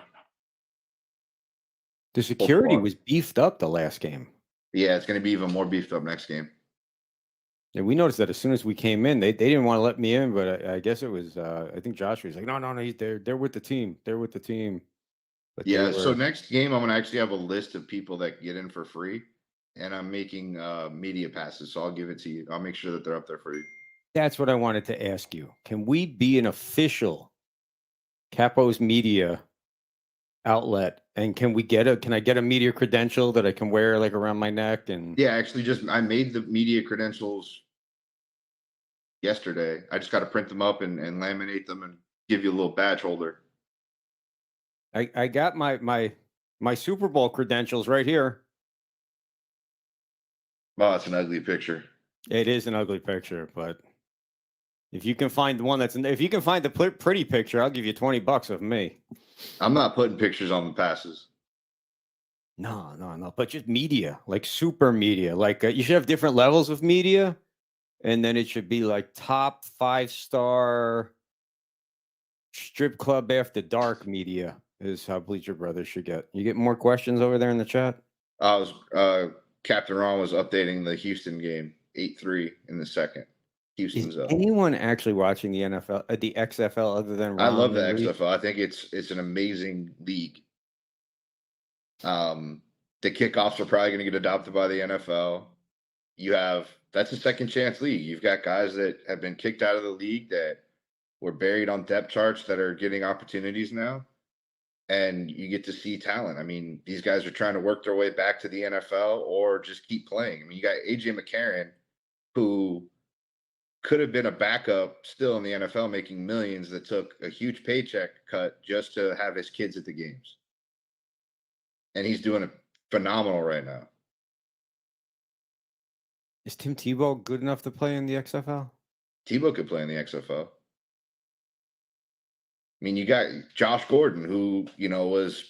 The security was beefed up the last game.
Yeah, it's going to be even more beefed up next game.
Yeah, we noticed that as soon as we came in, they didn't want to let me in, but I guess it was I think Joshua was like, no, they're with the team. They're with the team. But
yeah, so next game I'm going to actually have a list of people that get in for free, and I'm making media passes, so I'll give it to you. I'll make sure that they're up there for you.
That's what I wanted to ask you. Can we be an official Capos Media outlet. And can I get a media credential that I can wear like around my neck? And
Yeah, actually, I made the media credentials yesterday. I just got to print them up and laminate them and give you a little badge holder.
I got my Super Bowl credentials right here.
Oh, that's an ugly picture.
It is an ugly picture, but if you can find the one if you can find the pretty picture, I'll give you $20 of me.
I'm not putting pictures on the passes.
No. But just media, like super media. Like you should have different levels of media, and then it should be like top 5-star strip club after dark media is how Bleacher Brothers should get. You get more questions over there in the chat?
Captain Ron was updating the Houston game 8-3 in the second. Houston's up.
Anyone actually watching the NFL, the XFL, other than Ron?
I love the XFL. I think it's an amazing league. The kickoffs are probably going to get adopted by the NFL. That's a second chance league. You've got guys that have been kicked out of the league that were buried on depth charts that are getting opportunities now. And you get to see talent. I mean, these guys are trying to work their way back to the NFL or just keep playing. I mean, you got AJ McCarron, who could have been a backup still in the NFL making millions, that took a huge paycheck cut just to have his kids at the games. And he's doing it phenomenal right now.
Is Tim Tebow good enough to play in the XFL?
Tebow could play in the XFL. I mean, you got Josh Gordon, who, was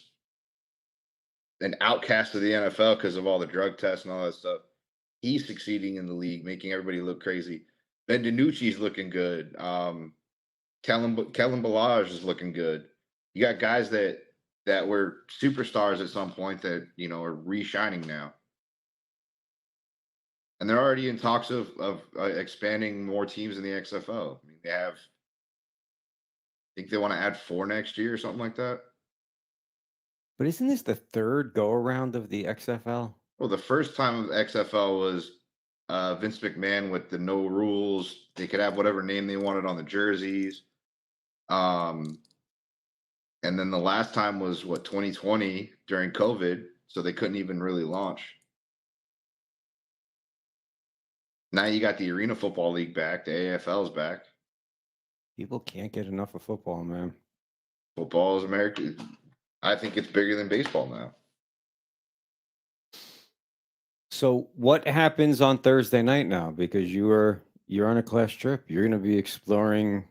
an outcast of the NFL because of all the drug tests and all that stuff. He's succeeding in the league, making everybody look crazy. Ben DiNucci's looking good. Kellen Balaj is looking good. You got guys that were superstars at some point that, are re-shining now. And they're already in talks of expanding more teams in the XFL. I mean, I think they want to add 4 next year or something like that.
But isn't this the third go-around of the XFL?
Well, the first time of XFL was Vince McMahon with the no rules. They could have whatever name they wanted on the jerseys. And then the last time was 2020 during COVID, so they couldn't even really launch. Now you got the Arena Football League back. The AFL's back.
People can't get enough of football, man.
Football is America. I think it's bigger than baseball now.
So what happens on Thursday night now? Because you're on a class trip. You're going to be exploring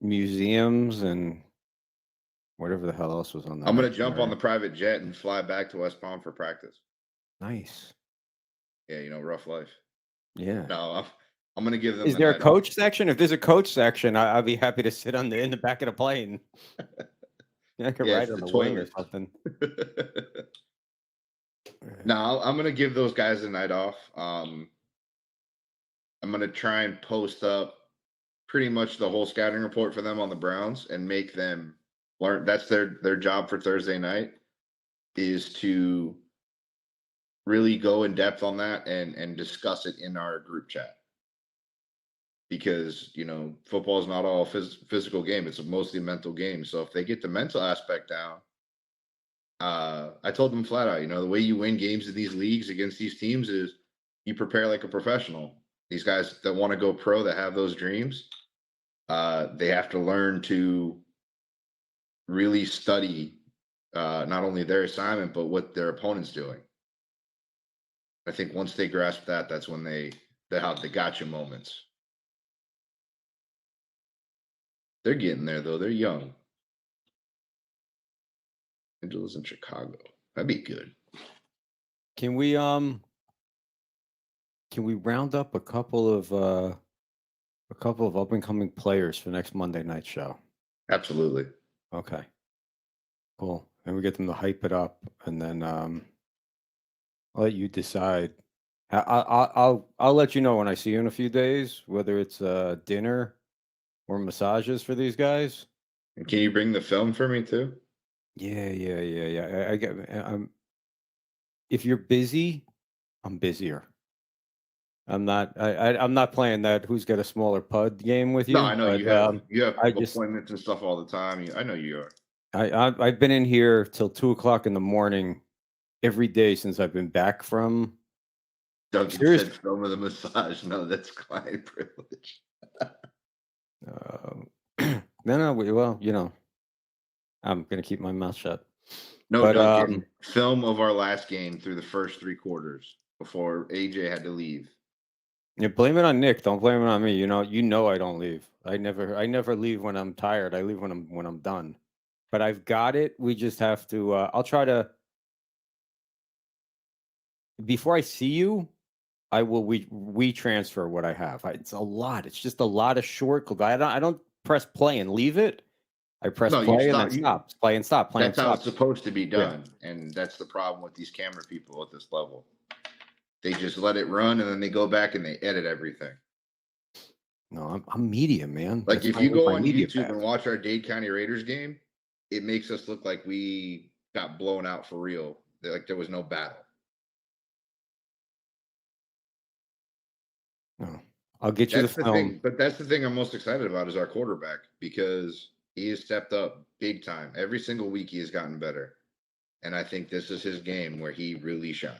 museums and whatever the hell else was on that.
I'm going to jump on the private jet and fly back to West Palm for practice.
Nice.
Yeah, rough life.
Yeah.
No, I'm going to give them.
Is there a coach section? If there's a coach section, I'll be happy to sit in the back of the plane. I could ride on the wing or something.
No, I'm going to give those guys a night off. I'm going to try and post up pretty much the whole scouting report for them on the Browns and make them learn. That's their job for Thursday night, is to really go in depth on that and discuss it in our group chat. Because, football is not all physical game. It's mostly a mental game. So if they get the mental aspect down, I told them flat out, the way you win games in these leagues against these teams is you prepare like a professional. These guys that want to go pro, that have those dreams, they have to learn to really study not only their assignment, but what their opponent's doing. I think once they grasp that, that's when they have the gotcha moments. They're getting there, though. They're young. Angela's in Chicago. That'd be good.
Can we round up a couple of up and coming players for next Monday night show?
Absolutely.
Okay. Cool. And we get them to hype it up, and then I'll let you decide. I'll let you know when I see you in a few days, whether it's dinner or massages for these guys.
And can you bring the film for me too?
Yeah. I get. If you're busy, I'm busier. I'm not. I'm not playing that who's got a smaller pud game with you.
No, I know
but,
you have
I
appointments and stuff all the time. I know you are.
I've been in here till 2 o'clock in the morning every day since I've been back from.
Duncan
Serious.
said film of the massage. No, that's client privilege.
No, well, I'm gonna keep my mouth shut.
No,
But
Duncan, film of our last game through the first 3 quarters before AJ had to leave.
you blame it on Nick. Don't blame it on me. You know I don't leave. I never leave when I'm tired. I leave when I'm done. But I've got it. We just have to. I'll try to. Before I see you, I will we transfer what I have. It's a lot. It's just a lot of short. I don't press play and leave it. I press
No, you
play and then
stop.
stop. Play and stop. Play and
That's how it's
stop.
supposed to be
Yeah.
done, and that's the problem with these camera people at this level. They just let it run, and then they go back and they edit everything.
No, I'm media, man.
Like
That's
if you go
my
on
media
YouTube
pass.
and watch our Dade County Raiders game, it makes us look like we got blown out for real. Like there was no battle.
No. I'll get you
That's
the
the
film.
thing. But that's the thing I'm most excited about is our quarterback because he has stepped up big time. Every single week he has gotten better. And I think this is his game where he really shines.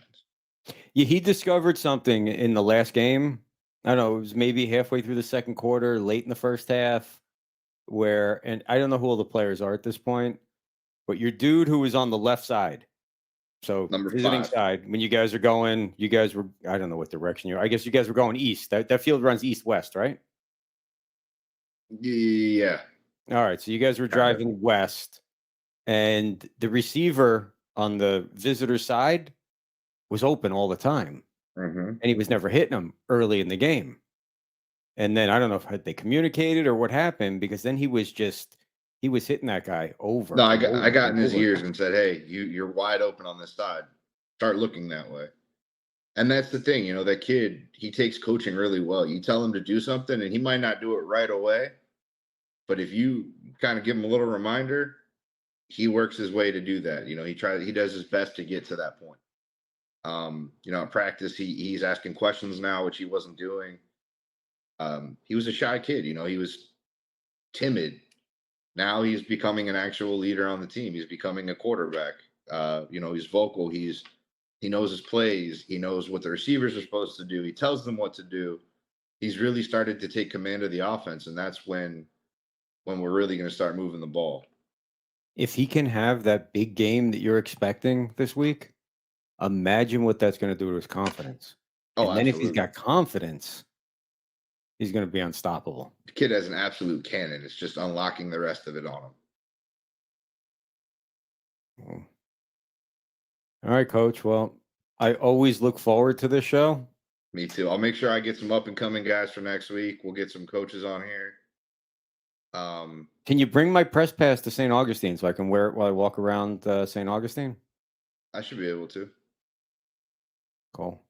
Yeah, he discovered something in the last game. I don't know, it was maybe halfway through the second quarter, late in the first half, and I don't know who all the players are at this point, but your dude who was on the left side. So
Number
visiting
5.
side, when you guys were, I don't know what direction I guess you guys were going east. That field runs east-west, right?
Yeah.
All right. So you guys were driving west, and the receiver on the visitor side was open all the time.
Mm-hmm.
And he was never hitting them early in the game. And then I don't know if they communicated or what happened, because then he was hitting that guy over.
No, I
and
got
over
in
and
his
over.
ears and said, "Hey, you're wide open on this side. Start looking that way." And that's the thing, that kid, he takes coaching really well. You tell him to do something, and he might not do it right away, but if you kind of give him a little reminder, he works his way to do that. He does his best to get to that point. In practice, he's asking questions now, which he wasn't doing. He was a shy kid, he was timid. Now he's becoming an actual leader on the team. He's becoming a quarterback. He's vocal. He knows his plays. He knows what the receivers are supposed to do. He tells them what to do. He's really started to take command of the offense, and that's when we're really going to start moving the ball.
If he can have that big game that you're expecting this week, imagine what that's going to do to his confidence.
Oh,
and then
absolutely.
if he's got confidence, he's going to be unstoppable.
The kid has an absolute cannon. It's just unlocking the rest of it on him.
All right, Coach. Well, I always look forward to this show.
Me too. I'll make sure I get some up and coming guys for next week. We'll get some coaches on here.
Can you bring my press pass to St. Augustine so I can wear it while I walk around St. Augustine?
I should be able to.
Cool.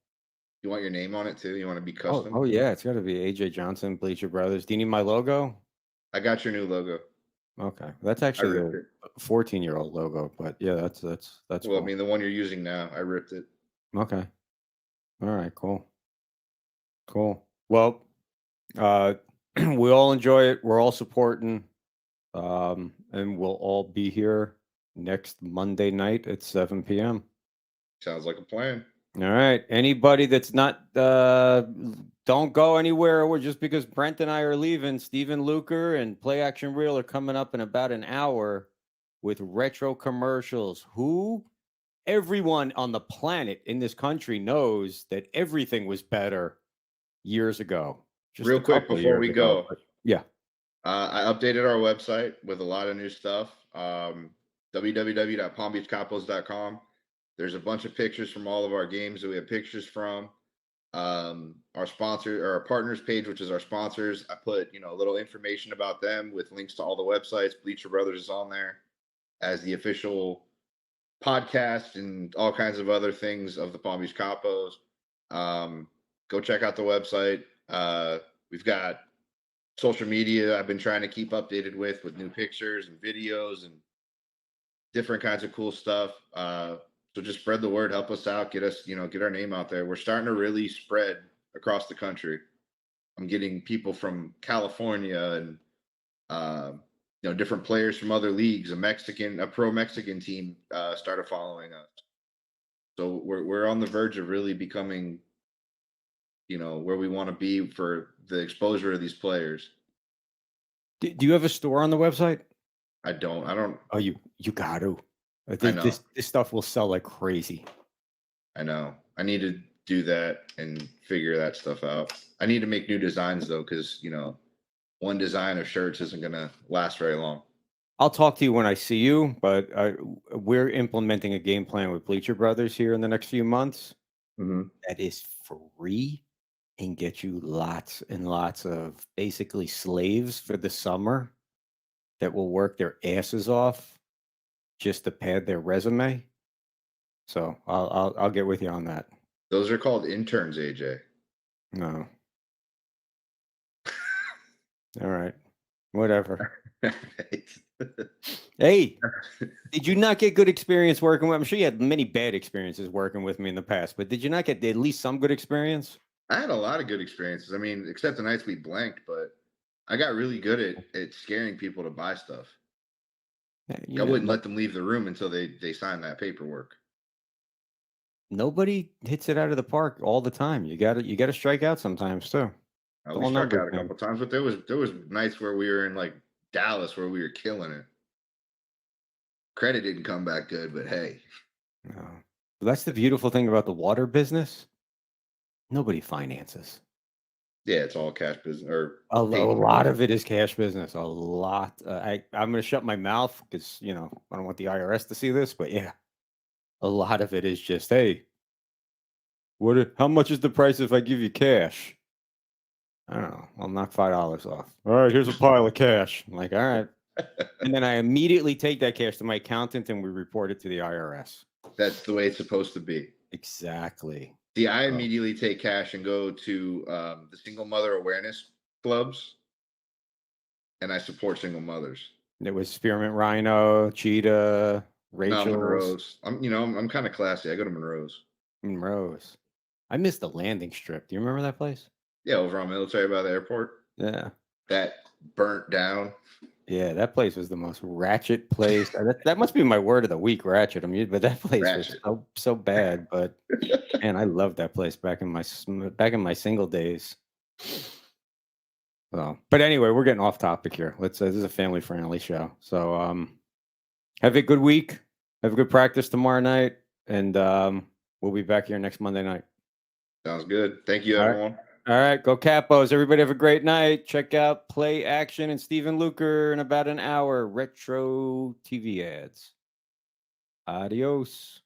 You want your name on it too? You want to be custom?
Oh yeah, it's got to be AJ Johnson, Bleacher Brothers. Do you need my logo?
I got your new logo.
Okay, that's actually the 14-year-old logo, but yeah, that's
well,
cool.
I mean, the one you're using now, I ripped it.
Okay. All right, cool. Well, we all enjoy it. We're all supporting, and we'll all be here next Monday night at 7 p.m.
Sounds like a plan.
All right. Anybody that's not, don't go anywhere, or just because Brent and I are leaving. Steven Luker and Play Action Reel are coming up in about an hour with retro commercials. Everyone on the planet in this country knows that everything was better years ago. Just
real quick before we go.
Yeah.
I updated our website with a lot of new stuff. www.palmbeachcapos.com. There's a bunch of pictures from all of our games that we have pictures from. Our sponsor or our partners page, which is our sponsors. I put, a little information about them with links to all the websites. Bleacher Brothers is on there as the official podcast and all kinds of other things of the Palm Beach Capos. Go check out the website. We've got social media I've been trying to keep updated with new pictures and videos and different kinds of cool stuff. So just spread the word, help us out, get us, get our name out there. We're starting to really spread across the country. I'm getting people from California and different players from other leagues. A pro Mexican team started following us. So we're on the verge of really becoming, where we want to be for the exposure of these players.
Do you have a store on the website?
I don't.
Oh, you got to.
I know.
This stuff will sell like crazy.
I know. I need to do that and figure that stuff out. I need to make new designs though, because one design of shirts isn't gonna last very long.
I'll talk to you when I see you, but we're implementing a game plan with Bleacher Brothers here in the next few months. That is free and get you lots and lots of basically slaves for the summer that will work their asses off just to pad their resume. So I'll get with you on that.
Those are called interns, AJ.
No. All right. Whatever. Hey, did you not get good experience working with? I'm sure you had many bad experiences working with me in the past, but did you not get at least some good experience?
I had a lot of good experiences. I mean, except the nights we blanked, but I got really good at scaring people to buy stuff. I wouldn't let them leave the room until they signed that paperwork.
Nobody hits it out of the park all the time. You got to strike out sometimes too.
We struck out a couple times, but there was nights where we were in like Dallas where we were killing it. Credit didn't come back good, but hey.
No. That's the beautiful thing about the water business. Nobody finances.
Yeah, it's all cash business. Or
a lot of it is cash business. A lot. I'm going to shut my mouth because I don't want the IRS to see this. But yeah, a lot of it is just, hey, how much is the price if I give you cash? I don't know. I'll knock $5 off. All right, here's a pile of cash. I'm like, all right. And then I immediately take that cash to my accountant and we report it to the IRS.
That's the way it's supposed to be.
Exactly.
See, I immediately take cash and go to the single mother awareness clubs, and I support single mothers.
It was Spearmint Rhino, Cheetah, Rachel's.
No, Monroe's. I'm kind of classy. I go to Monroe's.
Monroe's. I missed the landing strip. Do you remember that place?
Yeah, over on Military by the airport.
Yeah. That
burnt down.
Yeah, that place was the most ratchet place. That must be my word of the week, ratchet. But that place was so bad. But man, I loved that place back in my single days. So, but anyway, we're getting off topic here. This is a family friendly show. So, have a good week. Have a good practice tomorrow night, and we'll be back here next Monday night.
Sounds good. Thank you, everyone.
All right, go Capos. Everybody have a great night. Check out Play Action and Stephen Luker in about an hour. Retro TV ads. Adios.